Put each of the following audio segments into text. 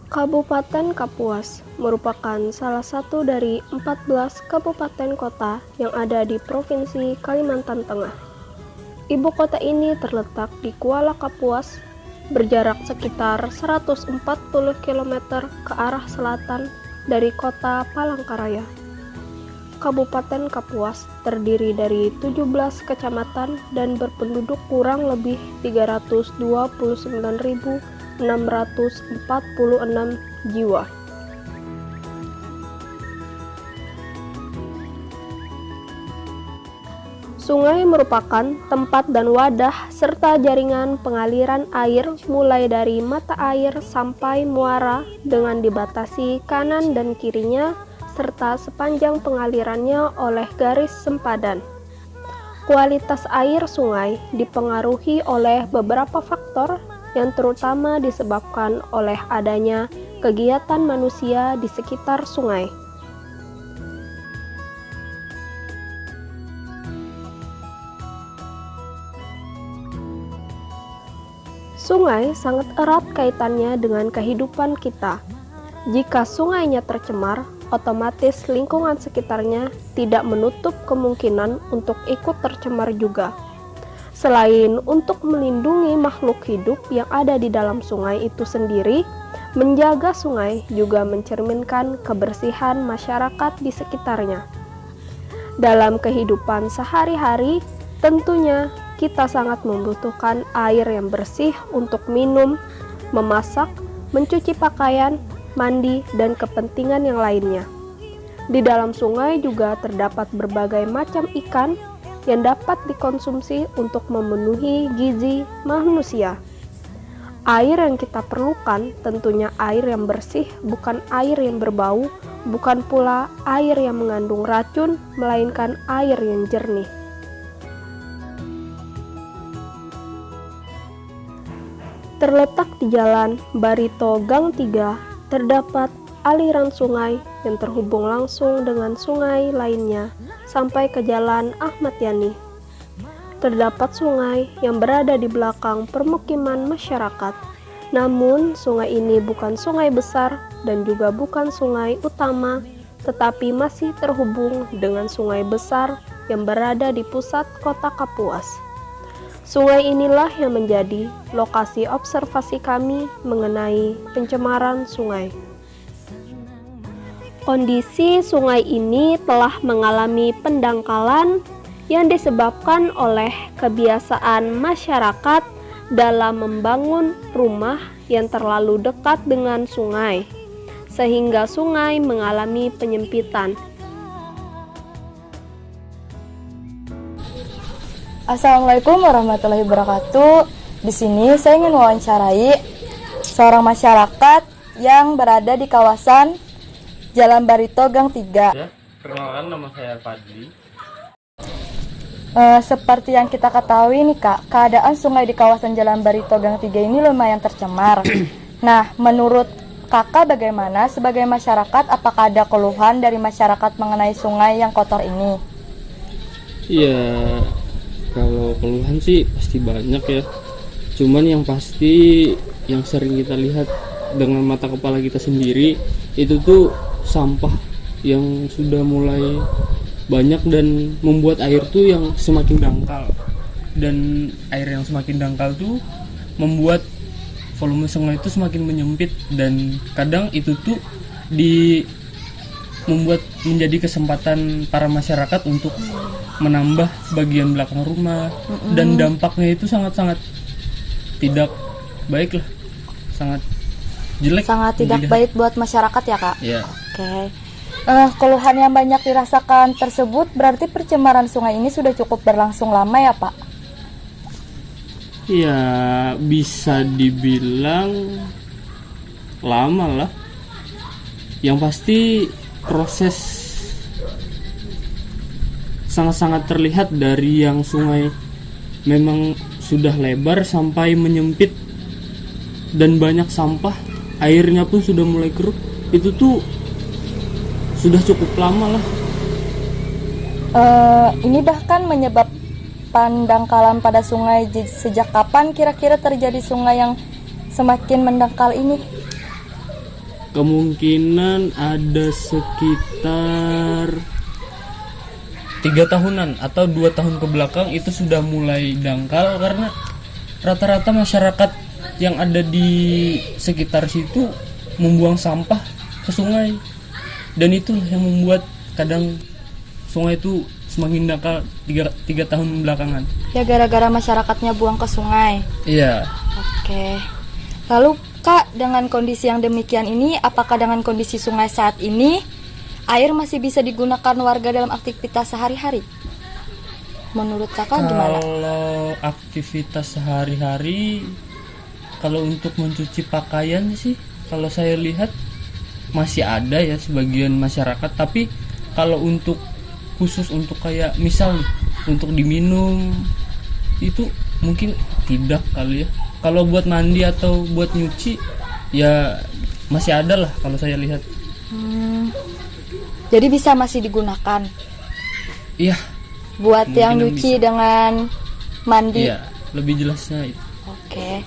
Kabupaten Kapuas merupakan salah satu dari 14 kabupaten kota yang ada di Provinsi Kalimantan Tengah. Ibu kota ini terletak di Kuala Kapuas, berjarak sekitar 140 km ke arah selatan dari kota Palangkaraya. Kabupaten Kapuas terdiri dari 17 kecamatan dan berpenduduk kurang lebih 329.646 jiwa. Sungai merupakan tempat dan wadah serta jaringan pengaliran air mulai dari mata air sampai muara dengan dibatasi kanan dan kirinya serta sepanjang pengalirannya oleh garis sempadan. Kualitas air sungai dipengaruhi oleh beberapa faktor yang terutama disebabkan oleh adanya kegiatan manusia di sekitar sungai. Sungai sangat erat kaitannya dengan kehidupan kita. Jika sungainya tercemar, otomatis lingkungan sekitarnya tidak menutup kemungkinan untuk ikut tercemar juga. Selain untuk melindungi makhluk hidup yang ada di dalam sungai itu sendiri, menjaga sungai juga mencerminkan kebersihan masyarakat di sekitarnya. Dalam kehidupan sehari-hari, tentunya kita sangat membutuhkan air yang bersih untuk minum, memasak, mencuci pakaian, mandi, dan kepentingan yang lainnya. Di dalam sungai juga terdapat berbagai macam ikan yang dapat dikonsumsi untuk memenuhi gizi manusia. Air yang kita perlukan tentunya air yang bersih, bukan air yang berbau, bukan pula air yang mengandung racun, melainkan air yang jernih. Terletak di Jalan Barito Gang 3, terdapat aliran sungai yang terhubung langsung dengan sungai lainnya sampai ke Jalan Ahmad Yani. Terdapat sungai yang berada di belakang permukiman masyarakat. Namun, sungai ini bukan sungai besar dan juga bukan sungai utama, tetapi masih terhubung dengan sungai besar yang berada di pusat kota Kapuas. Sungai inilah yang menjadi lokasi observasi kami mengenai pencemaran sungai. Kondisi sungai ini telah mengalami pendangkalan yang disebabkan oleh kebiasaan masyarakat dalam membangun rumah yang terlalu dekat dengan sungai, sehingga sungai mengalami penyempitan. Assalamualaikum warahmatullahi wabarakatuh. Di sini saya ingin mewawancarai seorang masyarakat yang berada di kawasan Jalan Barito Gang 3. Ya, perkenalkan, nama saya Fadli. Seperti yang kita ketahui nih Kak, keadaan sungai di kawasan Jalan Barito Gang 3 ini lumayan tercemar. Nah, menurut Kakak bagaimana sebagai masyarakat, apakah ada keluhan dari masyarakat mengenai sungai yang kotor ini? Iya, kalau keluhan sih pasti banyak ya. Cuman yang pasti yang sering kita lihat dengan mata kepala kita sendiri itu tuh sampah yang sudah mulai banyak dan membuat air tuh yang semakin dangkal. Dan air yang semakin dangkal tuh membuat volume sungai itu semakin menyempit, dan kadang itu tuh membuat menjadi kesempatan para masyarakat untuk menambah bagian belakang rumah. Dan dampaknya itu sangat-sangat tidak baik lah, sangat jelek, Sangat tidak baik buat masyarakat ya Kak? ya. Oke. Keluhan yang banyak dirasakan tersebut berarti pencemaran sungai ini sudah cukup berlangsung lama ya Pak? Ya, bisa dibilang lama lah. Yang pasti proses sangat-sangat terlihat dari yang sungai memang sudah lebar sampai menyempit dan banyak sampah, airnya pun sudah mulai keruh. Itu tuh sudah cukup lama lah. Ini bahkan menyebabkan dangkalan pada sungai. Sejak kapan kira-kira terjadi sungai yang semakin mendangkal ini? Kemungkinan ada sekitar 3 tahunan atau 2 tahun ke belakang itu sudah mulai dangkal, karena rata-rata masyarakat yang ada di sekitar situ membuang sampah ke sungai, dan itulah yang membuat kadang sungai itu semakin dangkal 3 tahun belakangan. Ya gara-gara masyarakatnya buang ke sungai. Iya. Oke. Lalu Kak, dengan kondisi yang demikian ini, apakah dengan kondisi sungai saat ini air masih bisa digunakan warga dalam aktivitas sehari-hari? Menurut Kakak gimana? Kalau aktivitas sehari-hari, kalau untuk mencuci pakaian sih, kalau saya lihat masih ada ya sebagian masyarakat. Tapi kalau untuk khusus untuk kayak misal nih, untuk diminum itu mungkin tidak kali ya. Kalau buat mandi atau buat nyuci ya masih ada lah kalau saya lihat. Jadi bisa masih digunakan Iya, buat yang mungkin nyuci bisa. dengan mandi. Iya, lebih jelasnya itu. Oke.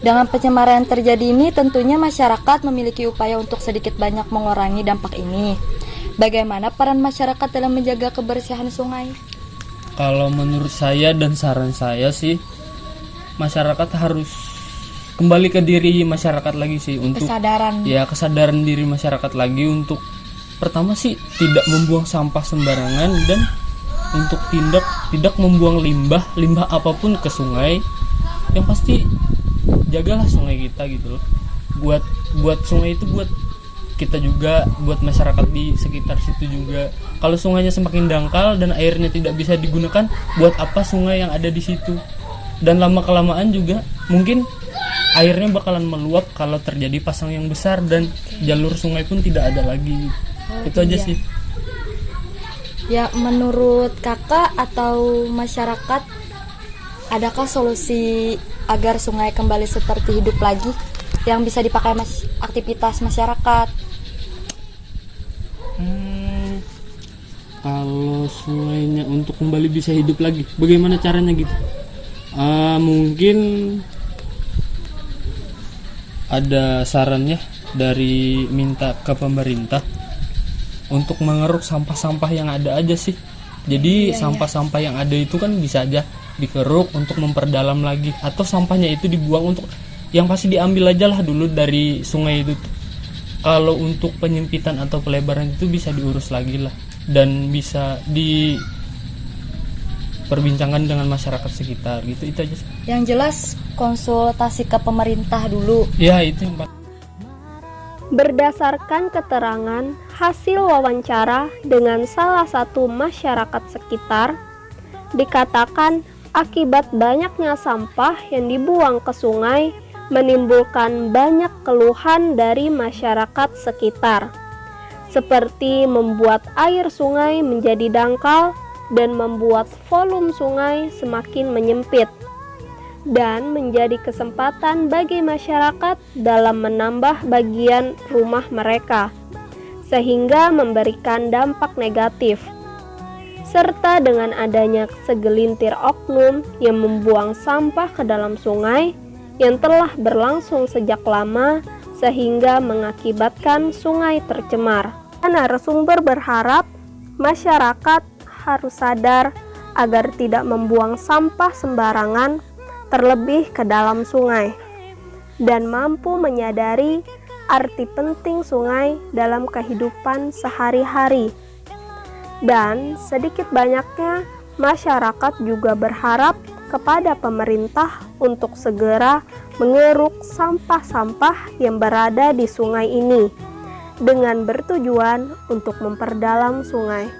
Dengan pencemaran yang terjadi ini, tentunya masyarakat memiliki upaya untuk sedikit banyak mengurangi dampak ini. Bagaimana peran masyarakat dalam menjaga kebersihan sungai? Kalau menurut saya dan saran saya sih, masyarakat harus kembali ke diri masyarakat lagi sih, untuk Kesadaran. ya kesadaran diri masyarakat lagi untuk pertama sih tidak membuang sampah sembarangan, dan untuk tidak membuang limbah apapun ke sungai. Yang pasti jagalah sungai kita gitu loh. Buat sungai itu buat kita juga, buat masyarakat di sekitar situ juga. Kalau sungainya semakin dangkal dan airnya tidak bisa digunakan, buat apa sungai yang ada di situ? Dan lama kelamaan juga mungkin airnya bakalan meluap kalau terjadi pasang yang besar, dan jalur sungai pun tidak ada lagi. Itu aja sih. Ya, menurut Kakak atau masyarakat, adakah solusi agar sungai kembali seperti hidup lagi yang bisa dipakai aktivitas masyarakat? Kalau sungainya untuk kembali bisa hidup lagi, bagaimana caranya gitu? Mungkin ada sarannya dari minta ke pemerintah untuk mengeruk sampah-sampah yang ada aja sih. Jadi sampah-sampah yang ada itu kan bisa aja dikeruk untuk memperdalam lagi, atau sampahnya itu dibuang untuk yang pasti diambil aja lah dulu dari sungai itu. Kalau untuk penyempitan atau pelebaran itu bisa diurus lagi lah, dan bisa diperbincangkan dengan masyarakat sekitar gitu. Itu aja sih. Yang jelas konsultasi ke pemerintah dulu. Ya itu yang Berdasarkan keterangan hasil wawancara dengan salah satu masyarakat sekitar, dikatakan akibat banyaknya sampah yang dibuang ke sungai menimbulkan banyak keluhan dari masyarakat sekitar, seperti membuat air sungai menjadi dangkal dan membuat volume sungai semakin menyempit, dan menjadi kesempatan bagi masyarakat dalam menambah bagian rumah mereka, sehingga memberikan dampak negatif. Serta dengan adanya segelintir oknum yang membuang sampah ke dalam sungai yang telah berlangsung sejak lama, sehingga mengakibatkan sungai tercemar. Narasumber berharap masyarakat harus sadar agar tidak membuang sampah sembarangan, terlebih ke dalam sungai, dan mampu menyadari arti penting sungai dalam kehidupan sehari-hari. Dan sedikit banyaknya masyarakat juga berharap kepada pemerintah untuk segera mengeruk sampah-sampah yang berada di sungai ini dengan bertujuan untuk memperdalam sungai.